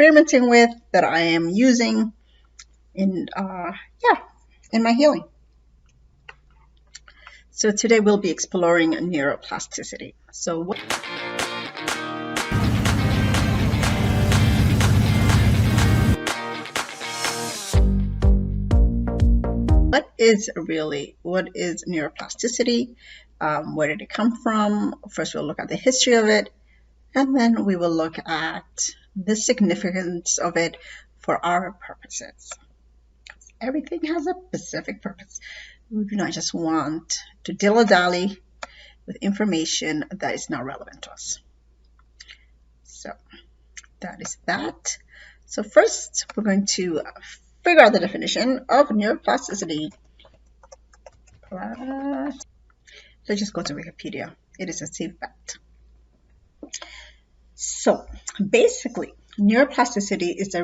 experimenting with, that I am using in in my healing. So today we'll be exploring neuroplasticity. So what is neuroplasticity? Where did it come from? First, we'll look at the history of it, and then we will look at the significance of it for our purposes. Everything has a specific purpose. We do not just want to dilly-dally with information that is not relevant to us. So that is that. So first, we're going to figure out the definition of neuroplasticity. So just go to Wikipedia. It is a safe bet. So basically, neuroplasticity is a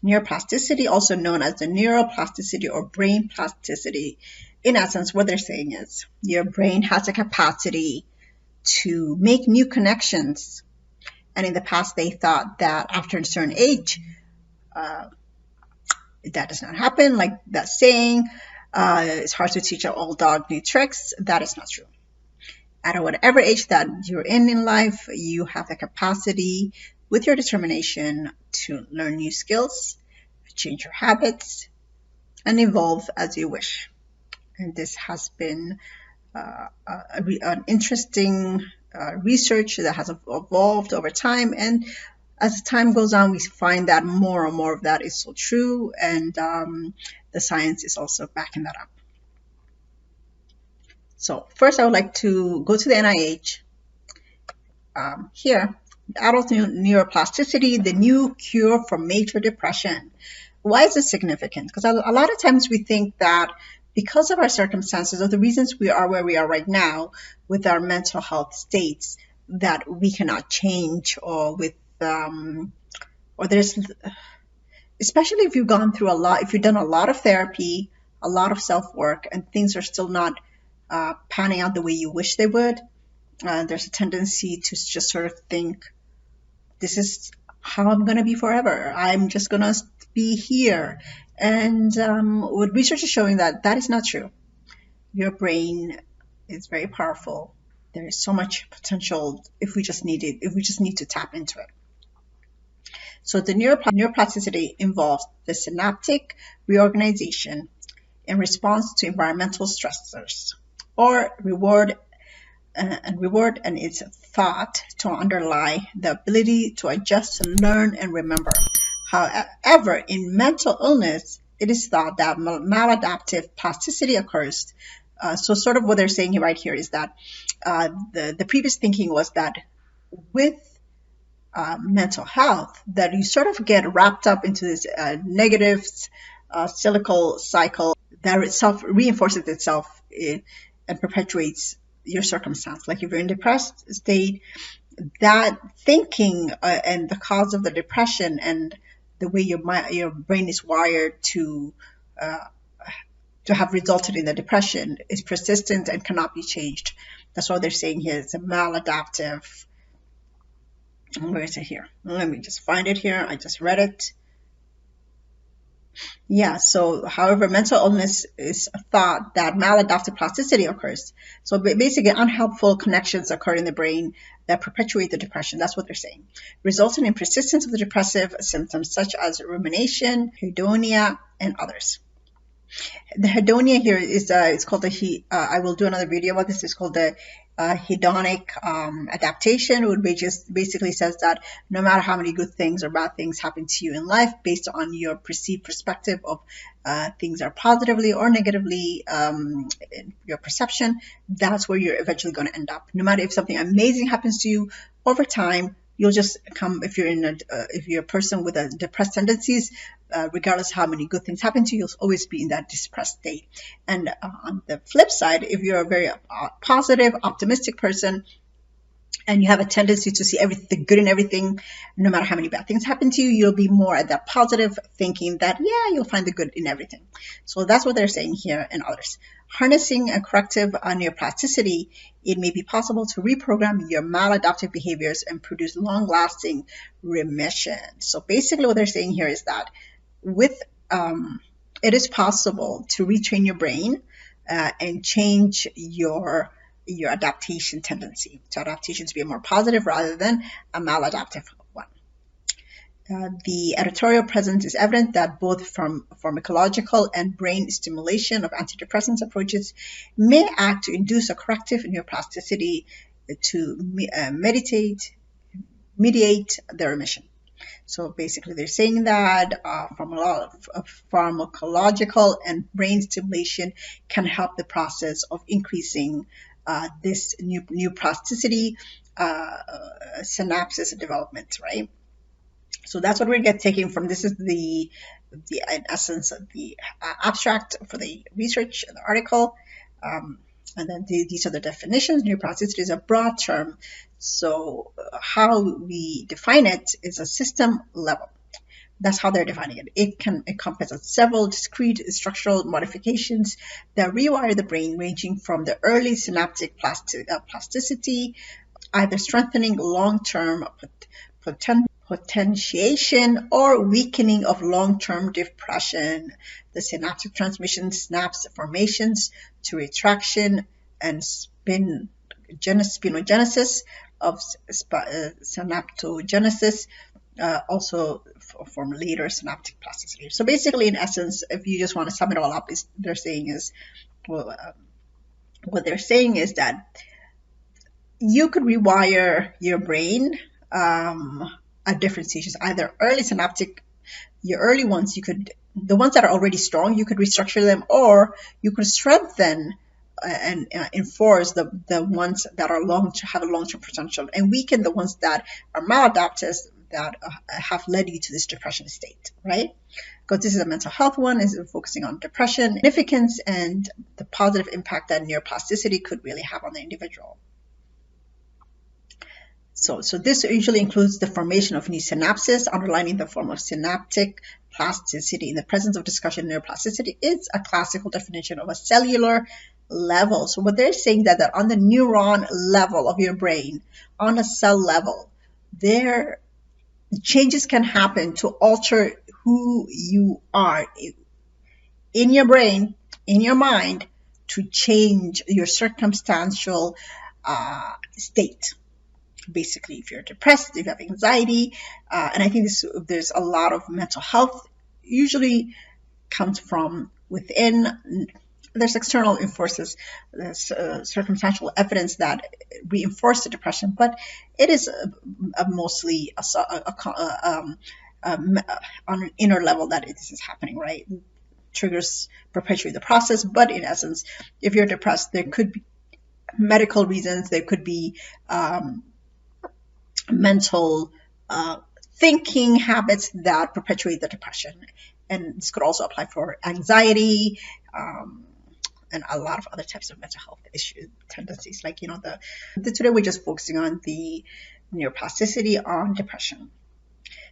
neuroplasticity, also known as the neuroplasticity or brain plasticity. In essence, what they're saying is your brain has a capacity to make new connections. And in the past, they thought that after a certain age, that does not happen. Like that saying, it's hard to teach an old dog new tricks. That is not true. At whatever age that you're in life, you have the capacity with your determination to learn new skills, change your habits, and evolve as you wish. And this has been an interesting research that has evolved over time. And as time goes on, we find that more and more of that is so true. And the science is also backing that up. So first, I would like to go to the NIH. Here, adult neuroplasticity, the new cure for major depression. Why is this significant? Because a lot of times we think that because of our circumstances or the reasons we are where we are right now with our mental health states, that we cannot change, or with or there's, especially if you've gone through a lot, if you've done a lot of therapy, a lot of self-work, and things are still not panning out the way you wish they would, there's a tendency to just sort of think, this is how I'm going to be forever. I'm just going to be here. And what research is showing that is not true. Your brain is very powerful. There is so much potential if we just need to tap into it. So the neuroplasticity involves the synaptic reorganization in response to environmental stressors, or reward and its thought to underlie the ability to adjust, learn, and remember. However, in mental illness, it is thought that maladaptive plasticity occurs. So sort of what they're saying right here is that the previous thinking was that with mental health, that you sort of get wrapped up into this negative cyclical cycle that itself reinforces itself and perpetuates your circumstance. Like if you're in a depressed state, that thinking and the cause of the depression and the way your brain is wired to have resulted in the depression is persistent and cannot be changed. That's what they're saying here. It's a maladaptive. Where is it here? Let me just find it here. I just read it. Yeah, so however, mental illness is a thought that maladaptive plasticity occurs. So basically, unhelpful connections occur in the brain that perpetuate the depression. That's what they're saying, resulting in persistence of the depressive symptoms such as rumination, hedonia, and others. The hedonia here is it's called I will do another video about this. It's called the hedonic adaptation, which basically says that no matter how many good things or bad things happen to you in life, based on your perceived perspective of things are positively or negatively, your perception, that's where you're eventually going to end up. No matter if something amazing happens to you over time, you'll just come, if you're a person with depressed tendencies, regardless of how many good things happen to you, you'll always be in that depressed state. And on the flip side, if you're a very positive, optimistic person, and you have a tendency to see everything good in everything, no matter how many bad things happen to you, you'll be more at that positive thinking that, yeah, you'll find the good in everything. So that's what they're saying here and others. Harnessing a corrective neuroplasticity, it may be possible to reprogram your maladaptive behaviors and produce long-lasting remission. So basically what they're saying here is that with it is possible to retrain your brain and change your adaptation tendency. So adaptation to be a more positive rather than a maladaptive one. The editorial presence is evident that both from pharmacological and brain stimulation of antidepressants approaches may act to induce a corrective neuroplasticity to mediate the remission. So basically, they're saying that from a lot of pharmacological and brain stimulation can help the process of increasing this new plasticity synapses development, right? So that's what we're taking from this is the in essence of the abstract for the research in the article. And then these are the definitions. Neuroplasticity is a broad term. So how we define it is a system level. That's how they're defining it. It can encompass several discrete structural modifications that rewire the brain, ranging from the early synaptic plasticity, either strengthening long-term potentiation or weakening of long-term depression, the synaptic transmission, synapse formations to retraction and spinogenesis of synaptogenesis, also from later synaptic plasticity. So basically, in essence, if you just want to sum it all up, what they're saying is that you could rewire your brain at different stages, either early synaptic, your early ones, the ones that are already strong, you could restructure them, or you could strengthen and enforce the ones that are have a long-term potential, and weaken the ones that are maladaptive that have led you to this depression state, right? Because this is a mental health one, is focusing on depression, significance, and the positive impact that neuroplasticity could really have on the individual. So this usually includes the formation of new synapses, underlining the form of synaptic plasticity. In the presence of discussion, neuroplasticity is a classical definition of a cellular level. So what they're saying that on the neuron level of your brain, on a cell level, there changes can happen to alter who you are in your brain, in your mind, to change your circumstantial state. Basically, if you're depressed, if you have anxiety, and I think there's a lot of mental health usually comes from within. There's external forces, there's circumstantial evidence that reinforce the depression, but it is mostly on an inner level that this is happening, right? Triggers perpetuate the process, but in essence, if you're depressed, there could be medical reasons, there could be mental thinking habits that perpetuate the depression. And this could also apply for anxiety and a lot of other types of mental health issues, tendencies. Like, today we're just focusing on the neuroplasticity on depression.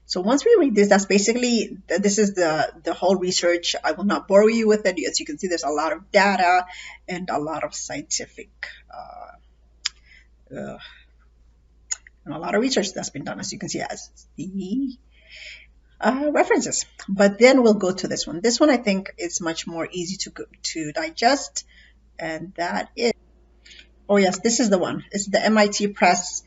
So once we read this, that's basically, this is the whole research. I will not bore you with it. As you can see, there's a lot of data and a lot of scientific and a lot of research that's been done, as you can see, as the references. But then we'll go to this one. This one, I think, is much more easy to digest, and that is, oh yes, this is the one. It's the MIT Press.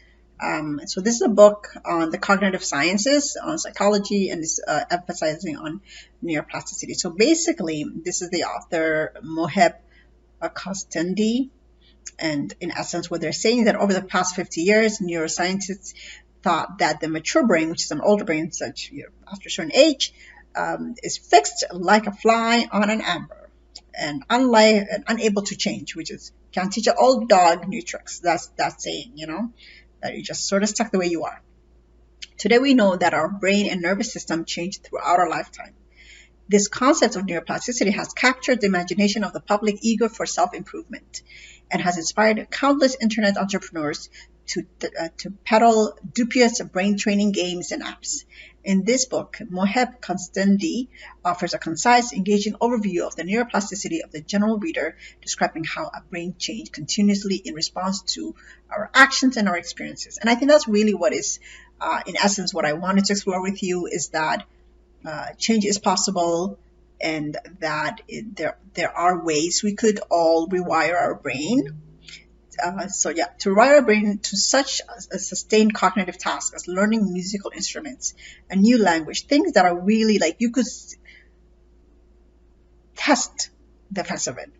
So this is a book on the cognitive sciences, on psychology, and it's emphasizing on neuroplasticity. So basically, this is the author, Moheb Kostendi. And in essence, what they're saying is that over the past 50 years, neuroscientists thought that the mature brain, which is an older brain, such after a certain age, is fixed like a fly on an amber, and unable to change, which is can't teach an old dog new tricks. That's saying, that you're just sort of stuck the way you are. Today we know that our brain and nervous system change throughout our lifetime. This concept of neuroplasticity has captured the imagination of the public eager for self-improvement and has inspired countless internet entrepreneurs to peddle dubious brain training games and apps. In this book, Moheb Konstandi offers a concise, engaging overview of the neuroplasticity of the general reader, describing how a brain changes continuously in response to our actions and our experiences. And I think that's really what is, in essence, what I wanted to explore with you, is that change is possible, and that there are ways we could all rewire our brain. To rewire our brain to such a sustained cognitive task as learning musical instruments, a new language, things that are really like you could test the effects of it.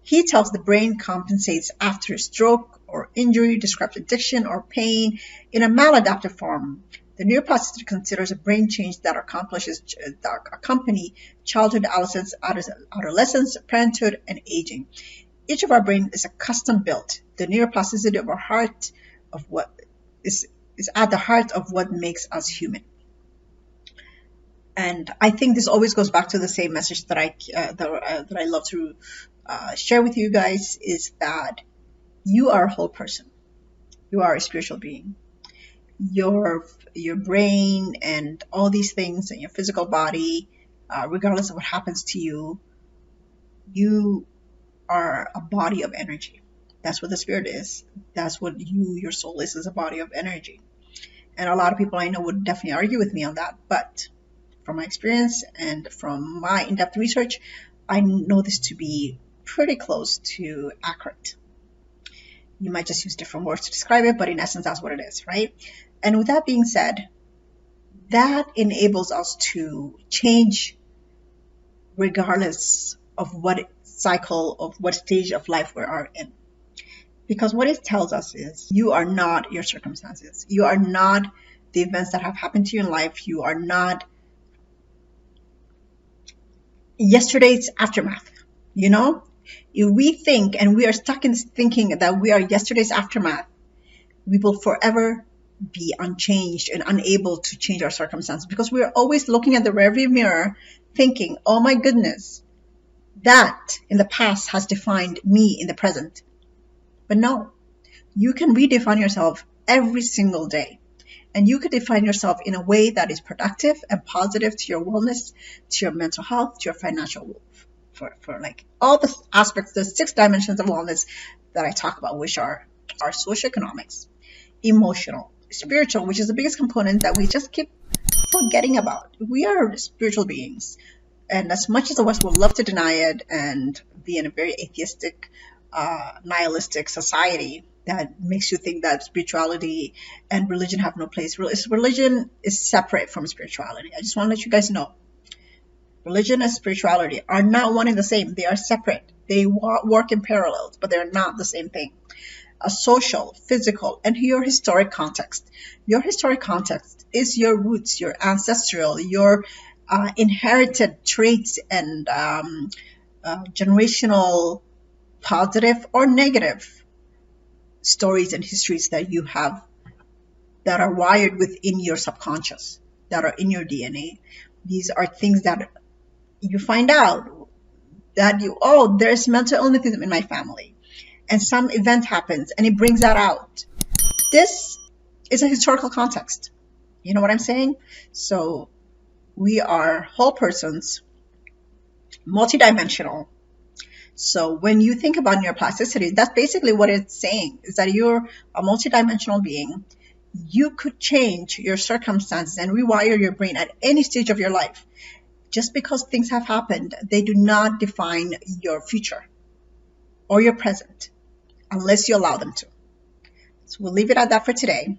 He tells the brain compensates after a stroke or injury, describes addiction or pain in a maladaptive form. The neuroplasticity considers a brain change that accompany childhood, adolescence, parenthood, and aging. Each of our brain is a custom built. The neuroplasticity of our heart is at the heart of what makes us human. And I think this always goes back to the same message that I love to share with you guys, is that you are a whole person. You are a spiritual being. Your brain and all these things and your physical body, regardless of what happens to you, you are a body of energy. That's what the spirit is. That's what your soul is a body of energy. And a lot of people I know would definitely argue with me on that. But from my experience and from my in-depth research, I know this to be pretty close to accurate. You might just use different words to describe it, but in essence, that's what it is, right? And with that being said, that enables us to change regardless of what cycle, of what stage of life we are in. Because what it tells us is you are not your circumstances. You are not the events that have happened to you in life. You are not yesterday's aftermath. If we think and we are stuck in thinking that we are yesterday's aftermath, we will forever be unchanged and unable to change our circumstances, because we are always looking at the rearview mirror thinking, oh my goodness, that in the past has defined me in the present. But no, you can redefine yourself every single day. And you could define yourself in a way that is productive and positive to your wellness, to your mental health, to your financial, for like all the aspects, the 6 dimensions of wellness that I talk about, which are socioeconomics, emotional, spiritual, which is the biggest component that we just keep forgetting about. We are spiritual beings. And as much as the West would love to deny it and be in a very atheistic, nihilistic society that makes you think that spirituality and religion have no place, religion is separate from spirituality. I just want to let you guys know. Religion and spirituality are not one and the same. They are separate. They work in parallels, but they're not the same thing. A social, physical, and your historic context. Your historic context is your roots, your ancestral, your inherited traits and generational positive or negative stories and histories that you have that are wired within your subconscious, that are in your DNA. These are things that you find out that there's mental illness in my family, and some event happens and it brings that out. This is a historical context. You know what I'm saying? So we are whole persons, multidimensional. So when you think about neuroplasticity, that's basically what it's saying, is that you're a multidimensional being. You could change your circumstances and rewire your brain at any stage of your life. Just because things have happened, they do not define your future or your present unless you allow them to. So we'll leave it at that for today.